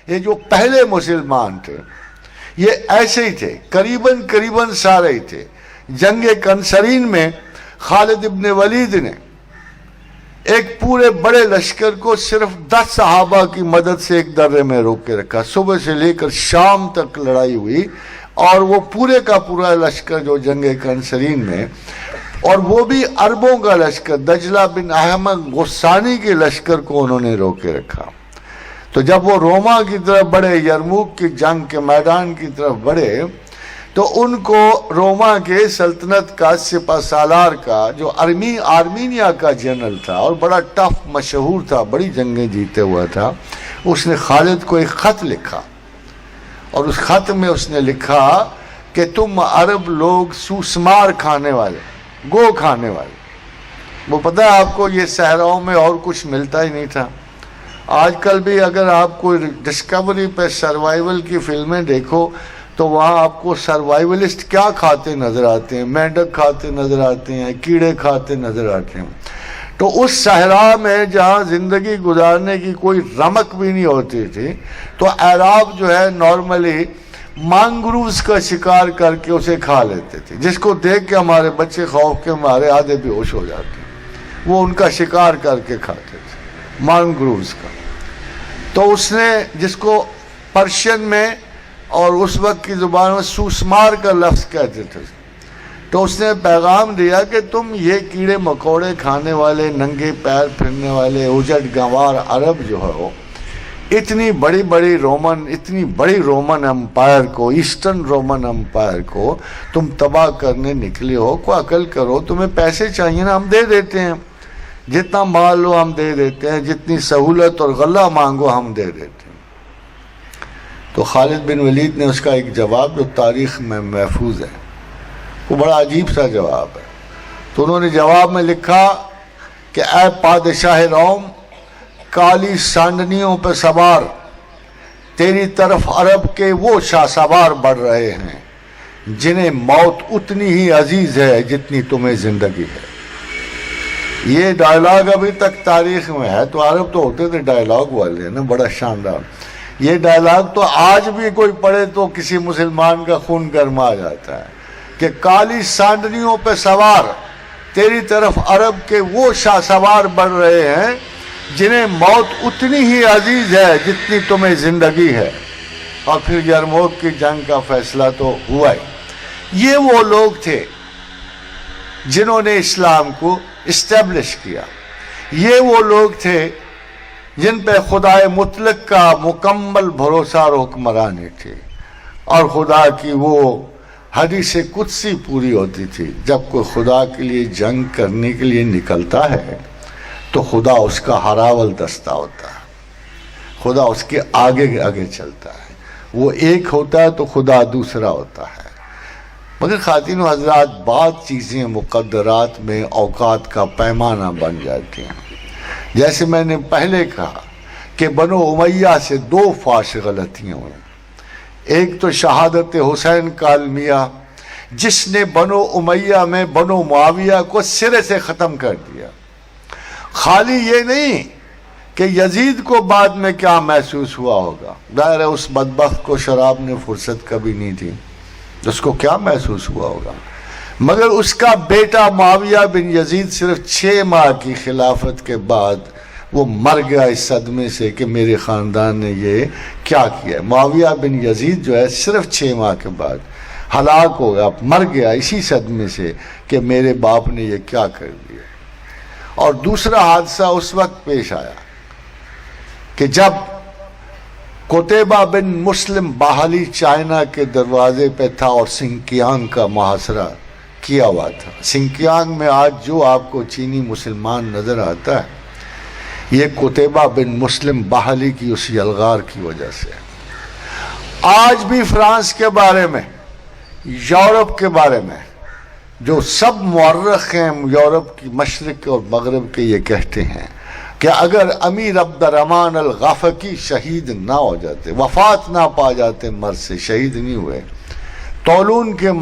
یہ جو پہلے مسلمان تھے یہ ایسے ہی تھے، قریباً سارے ہی تھے۔ جنگ کنسرین میں خالد ابن ولید نے ایک پورے بڑے لشکر کو صرف 10 صحابہ کی مدد سے ایک درے میں روک کے رکھا۔ صبح سے لے کر شام تک لڑائی ہوئی، اور وہ پورے کا پورا لشکر جو جنگ کنسرین میں، اور وہ بھی عربوں کا لشکر، دجلہ بن احمد غسانی کے لشکر کو انہوں نے روک کے رکھا۔ تو جب وہ روما کی طرف بڑھے، یرموک کی جنگ کے میدان کی طرف بڑھے، تو ان کو روما کے سلطنت کا سپہ سالار کا جو آرمینیا کا جنرل تھا اور بڑا ٹف مشہور تھا، بڑی جنگیں جیتے ہوا تھا، اس نے خالد کو ایک خط لکھا، اور اس خط میں اس نے لکھا کہ تم عرب لوگ سوسمار کھانے والے، گو کھانے والے، وہ پتہ ہے آپ کو یہ صحراؤں میں اور کچھ ملتا ہی نہیں تھا۔ آج کل بھی اگر آپ کو ڈسکوری پہ سروائیول کی فلمیں دیکھو تو وہاں آپ کو سروائیولسٹ کیا کھاتے نظر آتے ہیں، مینڈک کھاتے نظر آتے ہیں، کیڑے کھاتے نظر آتے ہیں۔ تو اس صحرا میں جہاں زندگی گزارنے کی کوئی رمق بھی نہیں ہوتی تھی، تو اعراب جو ہے نارملی مانگروز کا شکار کر کے اسے کھا لیتے تھے، جس کو دیکھ کے ہمارے بچے خوف کے مارے آدھے بے ہوش ہو جاتے ہیں، وہ ان کا شکار کر کے کھاتے تھے، مانگروز کا۔ تو اس نے، جس کو پرشین میں اور اس وقت کی زبان میں سوسمار کا لفظ کہتے تھے، تو اس نے پیغام دیا کہ تم یہ کیڑے مکوڑے کھانے والے، ننگے پیر پھرنے والے اجڑ گنوار عرب جو ہو، اتنی بڑی رومن امپائر کو، ایسٹرن رومن امپائر کو تم تباہ کرنے نکلے ہو، کو عقل کرو، تمہیں پیسے چاہیے نا، ہم دے دیتے ہیں، جتنا مال لو ہم دے دیتے ہیں، جتنی سہولت اور غلہ مانگو ہم دے دیتے ہیں۔ تو خالد بن ولید نے اس کا ایک جواب جو تاریخ میں محفوظ ہے، وہ بڑا عجیب سا جواب ہے۔ تو انہوں نے جواب میں لکھا کہ اے پادشاہ روم، کالی سانڈنیوں پہ سوار تیری طرف عرب کے وہ شاہ سوار بڑھ رہے ہیں جنہیں موت اتنی ہی عزیز ہے جتنی تمہیں زندگی ہے۔ یہ ڈائلاگ ابھی تک تاریخ میں ہے، تو عرب تو ہوتے تھے ڈائلاگ والے نا، بڑا شاندار۔ یہ ڈائلاگ تو آج بھی کوئی پڑھے تو کسی مسلمان کا خون گرما جاتا ہے کہ کالی سانڈنیوں پہ سوار تیری طرف عرب کے وہ شاہ سوار بڑھ رہے ہیں جنہیں موت اتنی ہی عزیز ہے جتنی تمہیں زندگی ہے۔ اور پھر یرموک کی جنگ کا فیصلہ تو ہوا ہی۔ یہ وہ لوگ تھے جنہوں نے اسلام کو اسٹیبلش کیا، یہ وہ لوگ تھے جن پہ خدا مطلق کا مکمل بھروسہ اور حکمرانی تھی، اور خدا کی وہ حدیث قدسی پوری ہوتی تھی، جب کوئی خدا کے لیے جنگ کرنے کے لیے نکلتا ہے تو خدا اس کا ہراول دستہ ہوتا ہے، خدا اس کے آگے آگے چلتا ہے، وہ ایک ہوتا ہے تو خدا دوسرا ہوتا ہے۔ مگر خواتین و حضرات، بعض چیزیں مقدرات میں اوقات کا پیمانہ بن جاتی ہیں۔ جیسے میں نے پہلے کہا کہ بنو امیہ سے 2 فاش غلطیاں ہوئیں۔ ایک تو شہادت حسین کا المیہ، جس نے بنو امیہ میں بنو معاویہ کو سرے سے ختم کر دیا۔ خالی یہ نہیں کہ یزید کو بعد میں کیا محسوس ہوا ہوگا، ظاہر ہے اس بدبخت کو شراب نے فرصت کبھی نہیں دی، اس کو کیا محسوس ہوا ہوگا، مگر اس کا بیٹا معاویہ بن یزید صرف 6 ماہ کی خلافت کے بعد وہ مر گیا اس صدمے سے کہ میرے خاندان نے یہ کیا کیا۔ معاویہ بن یزید جو ہے صرف 6 ماہ کے بعد ہلاک ہو گیا، مر گیا اسی صدمے سے کہ میرے باپ نے یہ کیا کر دیا۔ اور دوسرا حادثہ اس وقت پیش آیا کہ جب قتیبہ بن مسلم باہلی چائنا کے دروازے پہ تھا اور سنکیانگ کا محاصرہ کیا ہوا تھا۔ سنکیانگ میں آج جو آپ کو چینی مسلمان نظر آتا ہے، یہ قتیبہ بن مسلم باہلی کی اس یلغار کی وجہ سے۔ آج بھی فرانس کے بارے میں، یورپ کے بارے میں جو سب مورخ ہیں یورپ کی مشرق اور مغرب کے، یہ کہتے ہیں کہ اگر امیر عبد الرحمن الغافقی شہید نہ ہو جاتے، وفات نہ پا جاتے، مرض سے شہید نہیں ہوئے طولون کے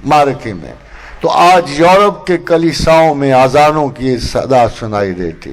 معرکے میں، تو آج یورپ کے کلیساؤں میں اذانوں کی صدا سنائی دیتی۔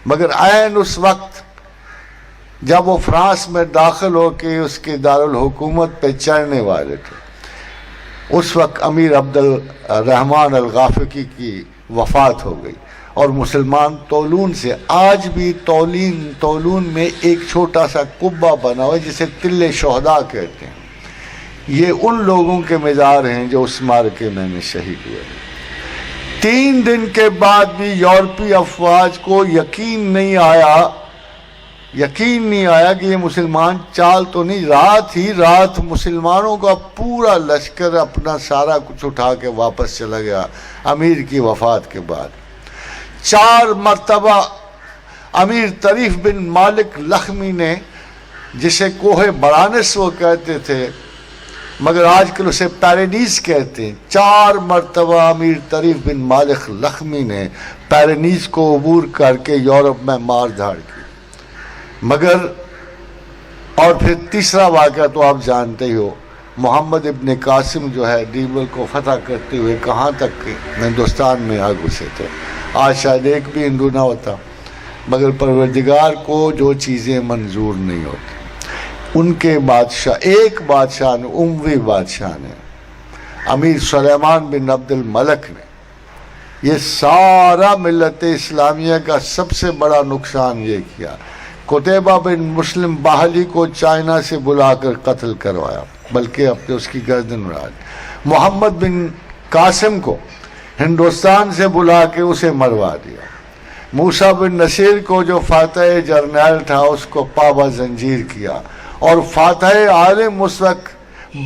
مگر عین اس وقت جب وہ فرانس میں داخل ہو کے اس کے دارالحکومت پہ چڑھنے والے تھے، اس وقت امیر عبد الرحمن الغافقی کی وفات ہو گئی، اور مسلمان طولون سے، آج بھی طولون میں ایک چھوٹا سا قبہ بنا ہوا ہے جسے تل شہداء کہتے ہیں، یہ ان لوگوں کے مزار ہیں جو اس معرکے میں شہید ہوئے۔ 3 دن کے بعد بھی یورپی افواج کو یقین نہیں آیا کہ یہ مسلمان چال تو نہیں، رات مسلمانوں کا پورا لشکر اپنا سارا کچھ اٹھا کے واپس چلا گیا امیر کی وفات کے بعد۔ 4 مرتبہ امیر طریف بن مالک لخمی نے، جسے کوہ برانس وہ کہتے تھے مگر آج کل اسے پیرینیز کہتے ہیں، 4 مرتبہ امیر طریف بن مالک لخمی نے پیرینیز کو عبور کر کے یورپ میں مار دھاڑ کی، مگر اور پھر تیسرا واقعہ تو آپ جانتے ہی ہو، محمد ابن قاسم جو ہے ڈیبل کو فتح کرتے ہوئے کہاں تک ہندوستان میں آ گھسے تھے۔ آج شاید ایک بھی ہندو نہ ہوتا، مگر پروردگار کو جو چیزیں منظور نہیں ہوتی، ان کے ایک بادشاہ نے، اموی بادشاہ نے، امیر سلیمان بن عبد الملک نے، یہ سارا ملت اسلامیہ کا سب سے بڑا نقصان یہ کیا، قتیبہ بن مسلم باہلی کو چائنا سے بلا کر قتل کروایا، بلکہ اب اس کی گردن اڑا دی۔ محمد بن قاسم کو ہندوستان سے بلا کے اسے مروا دیا۔ موسیٰ بن نصیر کو جو فاتح جرنیل تھا اس کو پابا زنجیر کیا، اور فاتح عالم اس وقت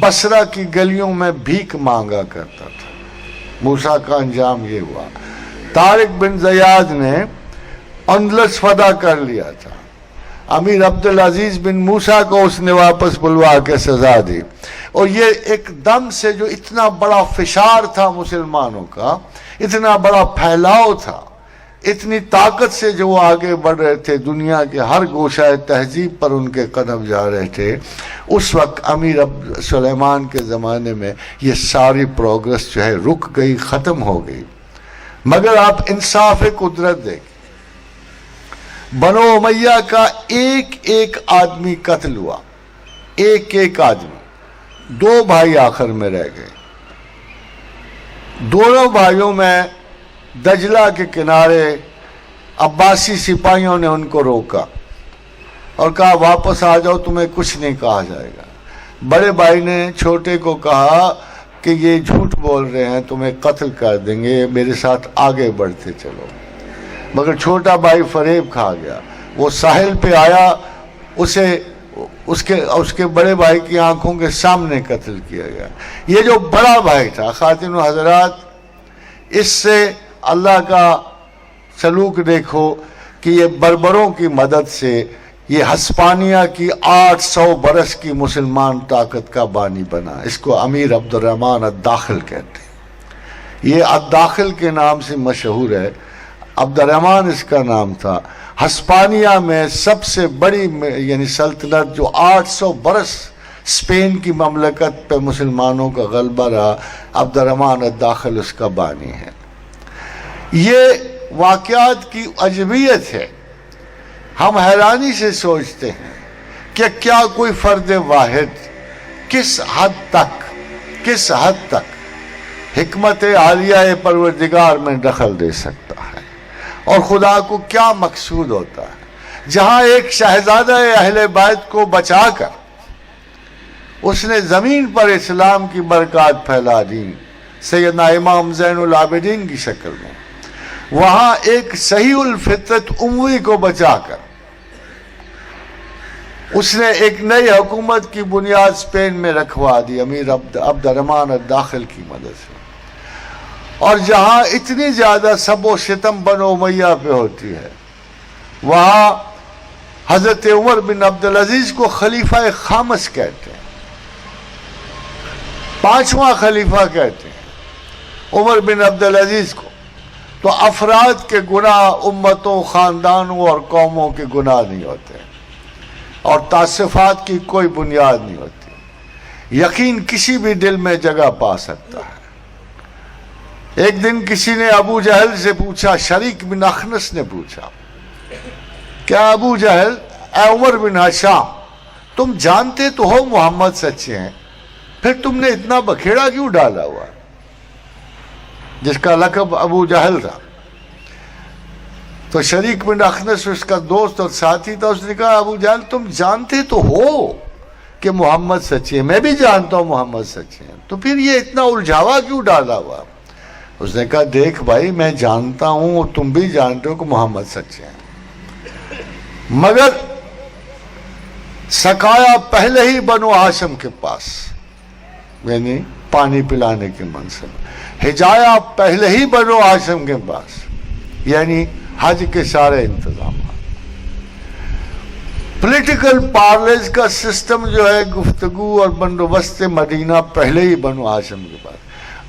بصرہ کی گلیوں میں بھیک مانگا کرتا تھا۔ موسیٰ کا انجام یہ ہوا۔ طارق بن زیاد نے اندلس فتح کر لیا تھا، امیر عبدالعزیز بن موسیٰ کو اس نے واپس بلوا کے سزا دی، اور یہ ایک دم سے جو اتنا بڑا فشار تھا مسلمانوں کا، اتنا بڑا پھیلاؤ تھا، اتنی طاقت سے جو وہ آگے بڑھ رہے تھے، دنیا کے ہر گوشہ تہذیب پر ان کے قدم جا رہے تھے، اس وقت امیر سلیمان کے زمانے میں یہ ساری پروگرس جو ہے رک گئی، ختم ہو گئی۔ مگر آپ انصاف قدرت دیکھیں، بنو امیہ کا ایک آدمی قتل ہوا، ایک آدمی، 2 بھائی آخر میں رہ گئے۔ دونوں بھائیوں میں دجلہ کے کنارے عباسی سپاہیوں نے ان کو روکا اور کہا واپس آ جاؤ، تمہیں کچھ نہیں کہا جائے گا۔ بڑے بھائی نے چھوٹے کو کہا کہ یہ جھوٹ بول رہے ہیں، تمہیں قتل کر دیں گے، میرے ساتھ آگے بڑھتے چلو۔ مگر چھوٹا بھائی فریب کھا گیا، وہ ساحل پہ آیا، اسے اس کے بڑے بھائی کی آنکھوں کے سامنے قتل کیا گیا۔ یہ جو بڑا بھائی تھا، خواتین و حضرات، اس سے اللہ کا سلوک دیکھو کہ یہ بربروں کی مدد سے یہ ہسپانیہ کی 800 برس کی مسلمان طاقت کا بانی بنا۔ اس کو امیر عبد الرحمن الداخل کہتے ہیں، یہ الداخل کے نام سے مشہور ہے، عبد الرحمن اس کا نام تھا۔ ہسپانیہ میں سب سے بڑی یعنی سلطنت جو 800 برس اسپین کی مملکت پہ مسلمانوں کا غلبہ رہا، عبد الرحمن الداخل اس کا بانی ہے۔ یہ واقعات کی عجیبیت ہے، ہم حیرانی سے سوچتے ہیں کہ کیا کوئی فرد واحد کس حد تک حکمت عالیہ پروردگار میں دخل دے سکتا ہے، اور خدا کو کیا مقصود ہوتا ہے۔ جہاں ایک شہزادہ اہل بیت کو بچا کر اس نے زمین پر اسلام کی برکات پھیلا دی، سیدنا امام زین العابدین کی شکل میں، وہاں ایک صحیح الفطرت اموی کو بچا کر اس نے ایک نئی حکومت کی بنیاد اسپین میں رکھوا دی امیر عبد الرحمن الداخل کی مدد سے۔ اور جہاں اتنی زیادہ سب و ستم بنو امیہ پہ ہوتی ہے، وہاں حضرت عمر بن عبدالعزیز کو خلیفہ خامس کہتے ہیں، 5واں خلیفہ کہتے ہیں عمر بن عبدالعزیز کو۔ تو افراد کے گناہ امتوں، خاندانوں اور قوموں کے گناہ نہیں ہوتے، اور تعصفات کی کوئی بنیاد نہیں ہوتی۔ یقین کسی بھی دل میں جگہ پا سکتا ہے۔ ایک دن کسی نے ابو جہل سے پوچھا، شریک بن اخنس نے پوچھا، کیا ابو جہل اے عمر بن ہشام تم جانتے تو ہو محمد سچے ہیں، پھر تم نے اتنا بکھیڑا کیوں ڈالا ہوا؟ جس کا لقب ابو جہل تھا. تو شریک بن اخنس اس کا دوست اور ساتھی تھا، اس نے کہا ابو جہل تم جانتے تو ہو کہ محمد سچے ہیں، میں بھی جانتا ہوں محمد سچے ہیں، تو پھر یہ اتنا الجھاوا کیوں ڈالا ہوا؟ اس نے کہا دیکھ بھائی میں جانتا ہوں اور تم بھی جانتے ہو کہ محمد سچے ہیں، مگر سکایا پہلے ہی بنو ہاشم کے پاس، یعنی پانی پلانے کے منصب، ہجایا پہلے ہی بنو ہاشم کے پاس، یعنی حج کے سارے انتظامات. پولیٹیکل پارلیز کا سسٹم جو ہے گفتگو اور بندوبست مدینہ پہلے ہی بنو ہاشم کے پاس.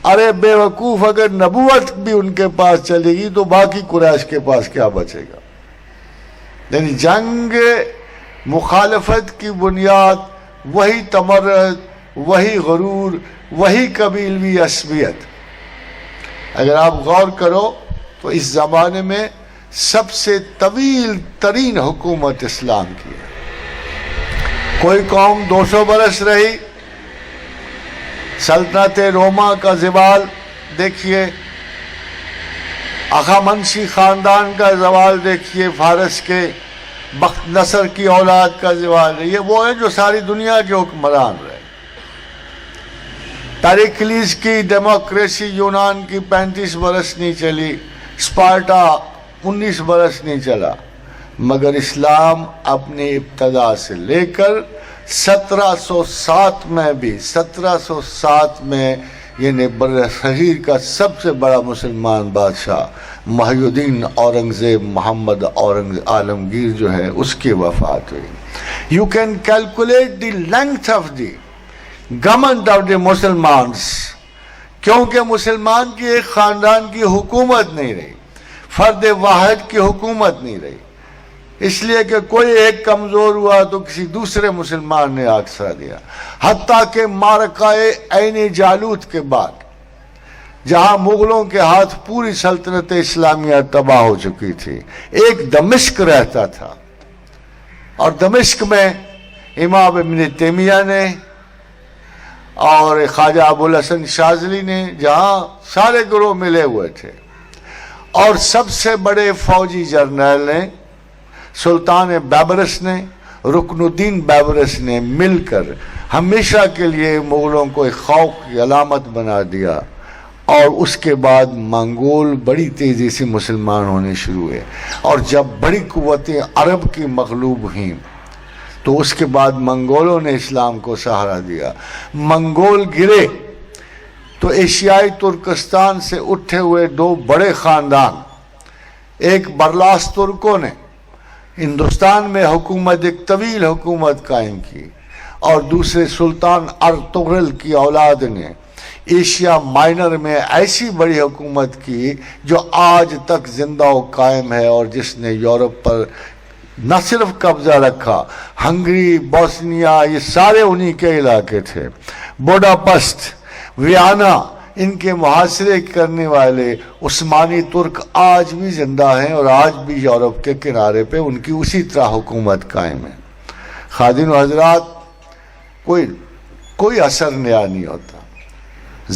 ارے بے وقوف اگر نبوت بھی ان کے پاس چلے گی تو باقی قریش کے پاس کیا بچے گا؟ یعنی جنگ مخالفت کی بنیاد وہی تمرد، وہی غرور، وہی قبیلوی عصبیت. اگر آپ غور کرو تو اس زمانے میں سب سے طویل ترین حکومت اسلام کی ہے. کوئی قوم 200 برس رہی، سلطنت روما کا زوال دیکھیے، اخامنشی خاندان کا زوال دیکھیے، فارس کے بخت نصر کی اولاد کا زوال، یہ وہ ہیں جو ساری دنیا کے حکمران رہے. پیریکلیس کی ڈیموکریسی یونان کی 35 برس نہیں چلی، اسپارٹا 19 برس نہیں چلا، مگر اسلام اپنی ابتدا سے لے کر 1707 میں بھی 1707 میں یعنی بر صغیر کا سب سے بڑا مسلمان بادشاہ محی الدین اورنگزیب محمد عالمگیر جو ہے اس کی وفات ہوئی. You can calculate the length of the government of the مسلمانس، کیونکہ مسلمان کی ایک خاندان کی حکومت نہیں رہی، فرد واحد کی حکومت نہیں رہی، اس لیے کہ کوئی ایک کمزور ہوا تو کسی دوسرے مسلمان نے آکسا دیا. حتیٰ کہ معرکہ عین جالوت کے بعد جہاں مغلوں کے ہاتھ پوری سلطنت اسلامیہ تباہ ہو چکی تھی، ایک دمشق رہتا تھا، اور دمشق میں امام ابن تیمیہ نے اور خواجہ ابوالحسن شاذلی نے، جہاں سارے گروہ ملے ہوئے تھے، اور سب سے بڑے فوجی جرنیل نے سلطان بیبرس نے، رکن الدین بیبرس نے مل کر ہمیشہ کے لیے مغلوں کو ایک خوف کی علامت بنا دیا. اور اس کے بعد منگول بڑی تیزی سے مسلمان ہونے شروع ہوئے، اور جب بڑی قوتیں عرب کی مغلوب ہوئیں تو اس کے بعد منگولوں نے اسلام کو سہارا دیا. منگول گرے تو ایشیائی ترکستان سے اٹھے ہوئے دو بڑے خاندان، ایک برلاس ترکوں نے ہندوستان میں حکومت، ایک طویل حکومت قائم کی، اور دوسرے سلطان ارطغرل کی اولاد نے ایشیا مائنر میں ایسی بڑی حکومت کی جو آج تک زندہ و قائم ہے، اور جس نے یورپ پر نہ صرف قبضہ رکھا، ہنگری، بوسنیا، یہ سارے انہی کے علاقے تھے. بوڈاپسٹ، ویانا، ان کے محاصرے کرنے والے عثمانی ترک آج بھی زندہ ہیں، اور آج بھی یورپ کے کنارے پہ ان کی اسی طرح حکومت قائم ہے. خادم و حضرات، کوئی اثر نیا نہیں ہوتا،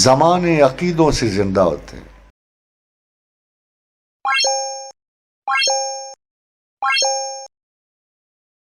زمانے عقیدوں سے زندہ ہوتے ہیں.